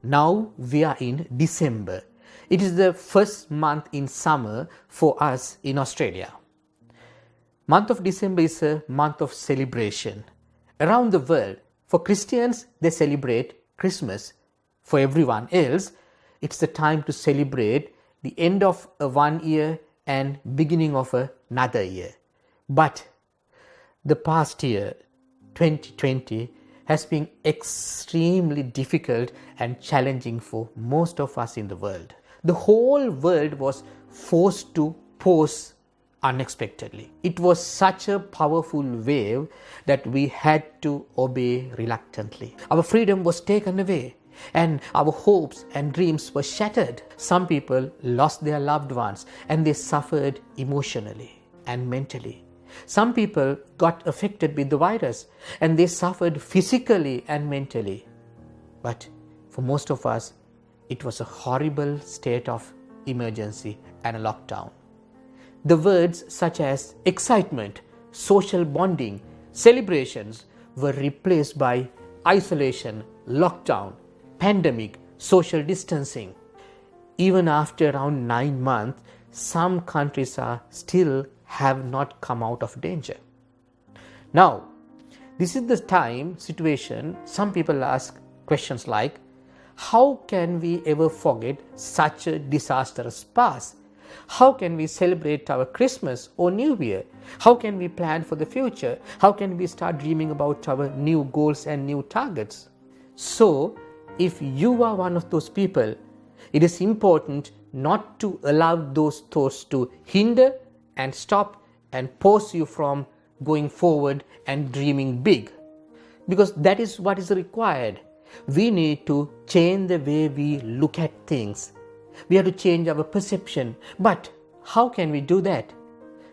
Now we are in December. It is the first month in summer for us in Australia. Month of December is a month of celebration. Around the world, for Christians, they celebrate Christmas. For everyone else, it's the time to celebrate the end of a 1 year and beginning of another year. But the past year, 2020, has been extremely difficult and challenging for most of us in the world. The whole world was forced to pause unexpectedly. It was such a powerful wave that we had to obey reluctantly. Our freedom was taken away and our hopes and dreams were shattered. Some people lost their loved ones and they suffered emotionally and mentally. Some people got affected with the virus and they suffered physically and mentally. But for most of us, it was a horrible state of emergency and a lockdown. The words such as excitement, social bonding, celebrations were replaced by isolation, lockdown, pandemic, social distancing. Even after around 9 months, some countries have not come out of danger. Now, this is the situation some people ask questions like, how can we ever forget such a disastrous past? How can we celebrate our Christmas or New Year? How can we plan for the future? How can we start dreaming about our new goals and new targets? So, if you are one of those people, it is important not to allow those thoughts to hinder and stop and pause you from going forward and dreaming big. Because that is what is required. We need to change the way we look at things. We have to change our perception. But how can we do that?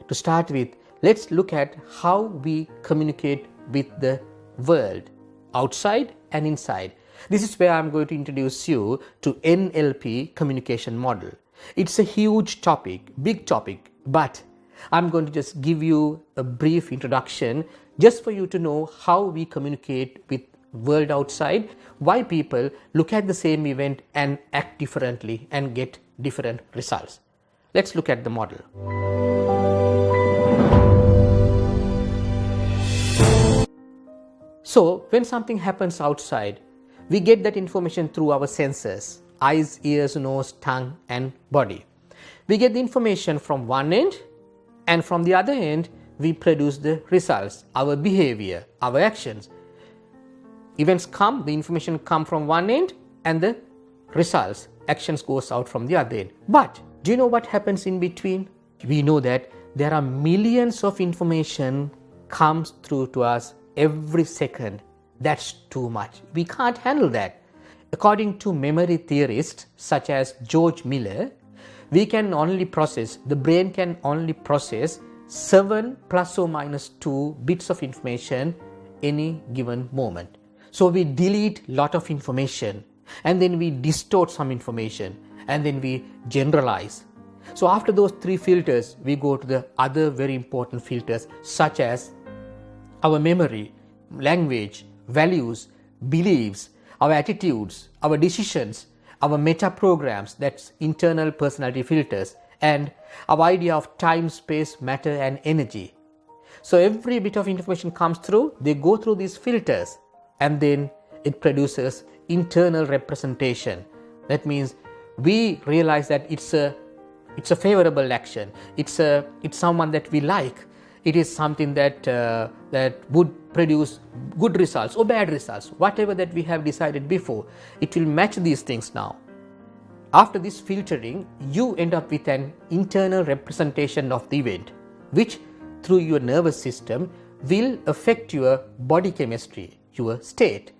To start with, let's look at how we communicate with the world, outside and inside. This is where I'm going to introduce you to NLP communication model. It's a huge topic, big topic, but I'm going to just give you a brief introduction just for you to know how we communicate with world outside, why people look at the same event and act differently and get different results. Let's look at the model. So, when something happens outside, we get that information through our senses, eyes, ears, nose, tongue and body. We get the information from one end and from the other end, we produce the results, our behavior, our actions. Events come, the information come from one end and the results, actions goes out from the other end. But do you know what happens in between? We know that there are millions of information comes through to us every second. That's too much. We can't handle that. According to memory theorists such as George Miller, the brain can only process 7 plus or minus 2 bits of information any given moment. So we delete a lot of information and then we distort some information and then we generalize. So after those 3 filters, we go to the other very important filters such as our memory, language, values, beliefs, our attitudes, our decisions, our meta programs, that's internal personality filters, and our idea of time, space, matter and energy. So every bit of information comes through, they go through these filters and then it produces internal representation. That means we realize that it's a favorable action, it's someone that we like, it is something that would produce good results or bad results, whatever that we have decided before, it will match these things now. After this filtering, you end up with an internal representation of the event, which through your nervous system will affect your body chemistry, your state.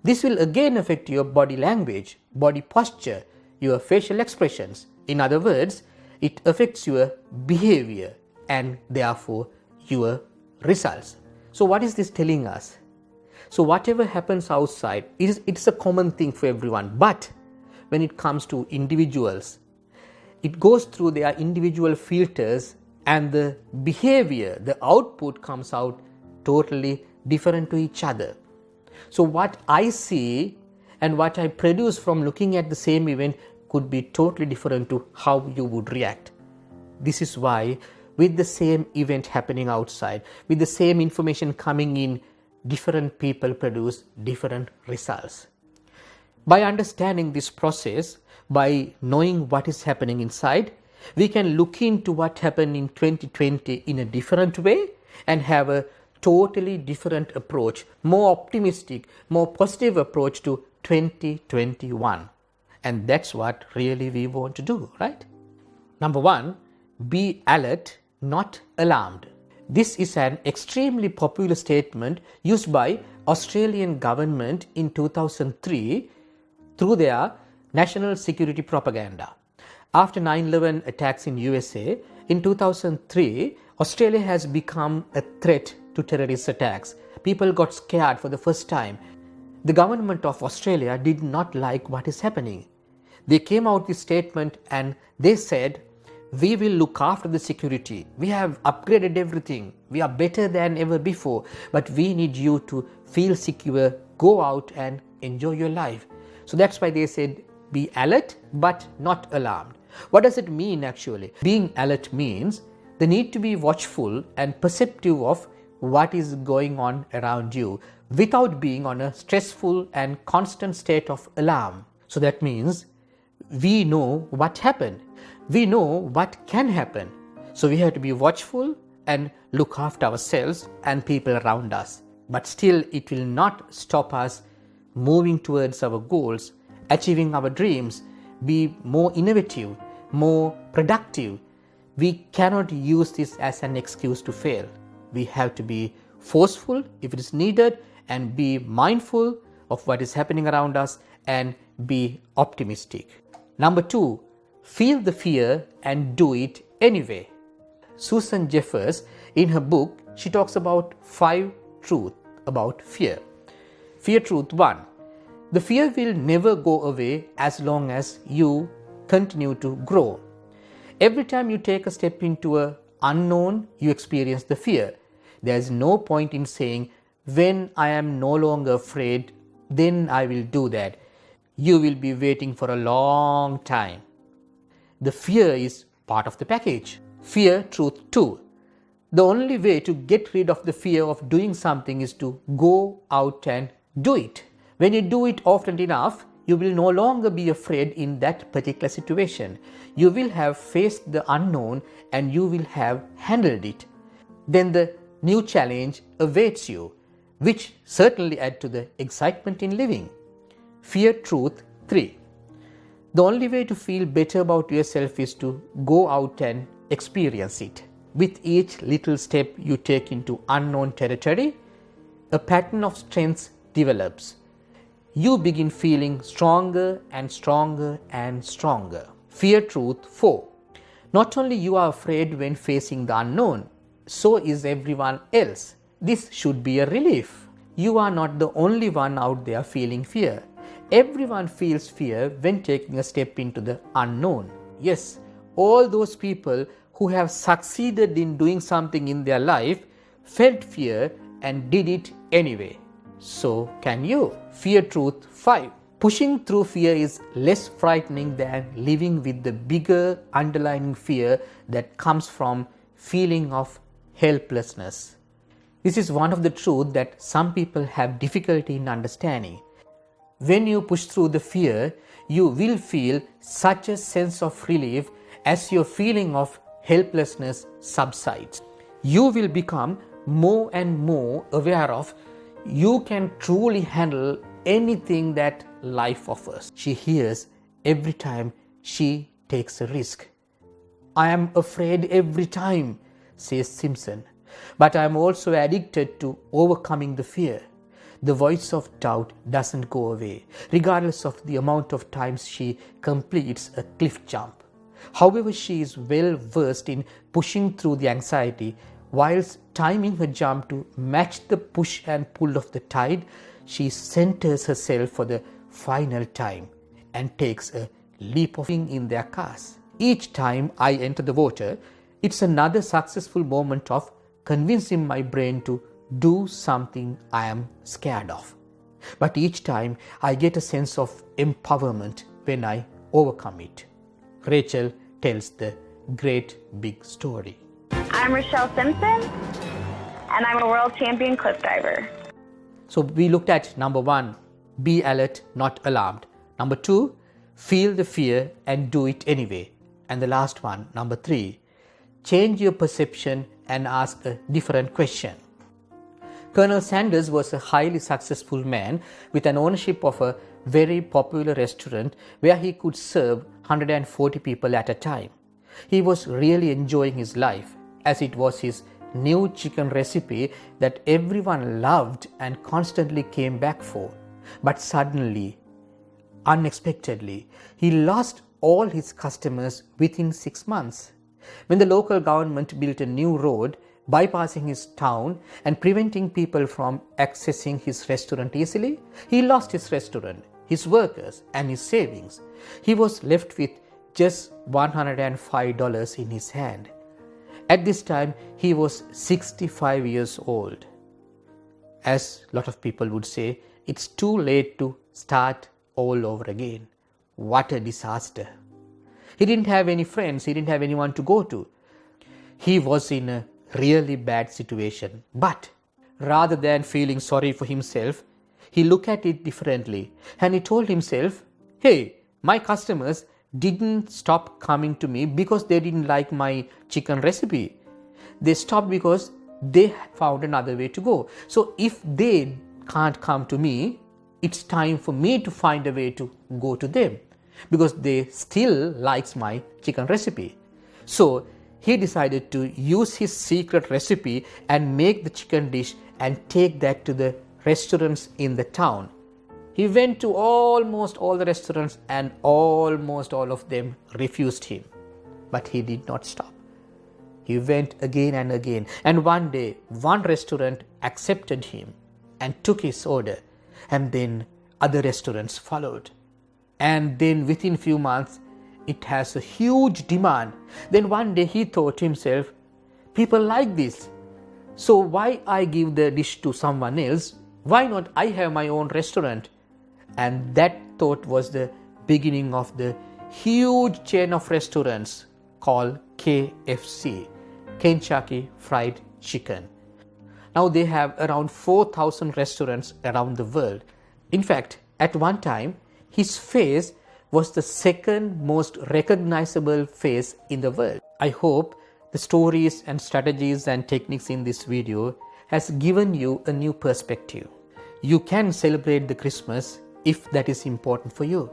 This will again affect your body language, body posture, your facial expressions. In other words, it affects your behavior and therefore your results. So what is this telling us? So whatever happens outside, it's a common thing for everyone. But when it comes to individuals, it goes through their individual filters and the behavior, the output comes out totally different to each other. So what I see and what I produce from looking at the same event could be totally different to how you would react. This is why with the same event happening outside, with the same information coming in, different people produce different results. By understanding this process, by knowing what is happening inside, we can look into what happened in 2020 in a different way and have a totally different approach, more optimistic, more positive approach to 2021. And that's what really we want to do, right? Number 1, be alert, not alarmed. This is an extremely popular statement used by Australian government in 2003 through their national security propaganda. After 9/11 attacks in USA, in 2003, Australia has become a threat to terrorist attacks. People got scared for the first time. The government of Australia did not like what is happening. They came out with a statement and they said, we will look after the security. We have upgraded everything. We are better than ever before, but we need you to feel secure, go out and enjoy your life. So that's why they said, be alert but not alarmed. What does it mean actually? Being alert means the need to be watchful and perceptive of what is going on around you without being on a stressful and constant state of alarm. So that means we know what happened. We know what can happen. So we have to be watchful and look after ourselves and people around us. But still, it will not stop us moving towards our goals, achieving our dreams, be more innovative, more productive. We cannot use this as an excuse to fail. We have to be forceful if it is needed and be mindful of what is happening around us and be optimistic. Number 2, feel the fear and do it anyway. Susan Jeffers, in her book, she talks about 5 truths about fear. Fear truth 1. The fear will never go away as long as you continue to grow. Every time you take a step into an unknown, you experience the fear. There is no point in saying, when I am no longer afraid, then I will do that. You will be waiting for a long time. The fear is part of the package. Fear truth 2. The only way to get rid of the fear of doing something is to go out and do it. When you do it often enough, you will no longer be afraid in that particular situation. You will have faced the unknown and you will have handled it. Then the new challenge awaits you, which certainly adds to the excitement in living. Fear truth 3. The only way to feel better about yourself is to go out and experience it. With each little step you take into unknown territory, a pattern of strength develops. You begin feeling stronger and stronger and stronger. Fear truth 4. Not only you are afraid when facing the unknown, so is everyone else. This should be a relief. You are not the only one out there feeling fear. Everyone feels fear when taking a step into the unknown. Yes, all those people who have succeeded in doing something in their life felt fear and did it anyway. So can you. Fear truth 5. Pushing through fear is less frightening than living with the bigger underlying fear that comes from feeling of helplessness. This is one of the truths that some people have difficulty in understanding. When you push through the fear, you will feel such a sense of relief as your feeling of helplessness subsides. You will become more and more aware of you can truly handle anything that life offers. She hears every time she takes a risk. I am afraid every time, says Simpson, but I am also addicted to overcoming the fear. The voice of doubt doesn't go away, regardless of the amount of times she completes a cliff jump. However, she is well versed in pushing through the anxiety, whilst timing her jump to match the push and pull of the tide. She centers herself for the final time and takes a leap of faith in their cars. Each time I enter the water, it's another successful moment of convincing my brain to do something I am scared of. but each time I get a sense of empowerment when I overcome it. Rachel tells the great big story. I'm Rochelle Simpson, and I'm a world champion cliff diver. So we looked at number 1, be alert, not alarmed. Number 2, feel the fear and do it anyway. And the last one, number 3, change your perception and ask a different question. Colonel Sanders was a highly successful man with an ownership of a very popular restaurant where he could serve 140 people at a time. He was really enjoying his life, as it was his new chicken recipe that everyone loved and constantly came back for. But suddenly, unexpectedly, he lost all his customers within 6 months. When the local government built a new road bypassing his town and preventing people from accessing his restaurant easily, he lost his restaurant, his workers, and his savings. He was left with just $105 in his hand. At this time, he was 65 years old. As a lot of people would say, it's too late to start all over again. What a disaster. He didn't have any friends, he didn't have anyone to go to. He was in a really bad situation. But rather than feeling sorry for himself, he looked at it differently and he told himself, hey, my customers didn't stop coming to me because they didn't like my chicken recipe. They stopped because they found another way to go. So if they can't come to me, it's time for me to find a way to go to them because they still likes my chicken recipe. So he decided to use his secret recipe and make the chicken dish and take that to the restaurants in the town. He went to almost all the restaurants and almost all of them refused him. But he did not stop. He went again and again, and one day one restaurant accepted him and took his order, and then other restaurants followed. And then within few months, it has a huge demand. Then one day he thought to himself, people like this, so why I give the dish to someone else? Why not I have my own restaurant? And that thought was the beginning of the huge chain of restaurants called KFC, Kentucky Fried Chicken. Now they have around 4,000 restaurants around the world. In fact, at one time, his face was the second most recognizable face in the world. I hope the stories and strategies and techniques in this video has given you a new perspective. You can celebrate the Christmas if that is important for you.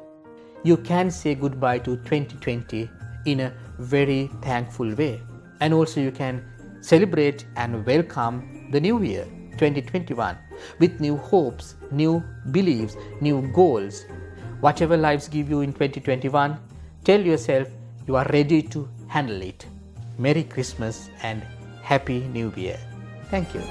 You can say goodbye to 2020 in a very thankful way. And also you can celebrate and welcome the new year, 2021, with new hopes, new beliefs, new goals. Whatever lives give you in 2021, tell yourself you are ready to handle it. Merry Christmas and Happy New Year. Thank you.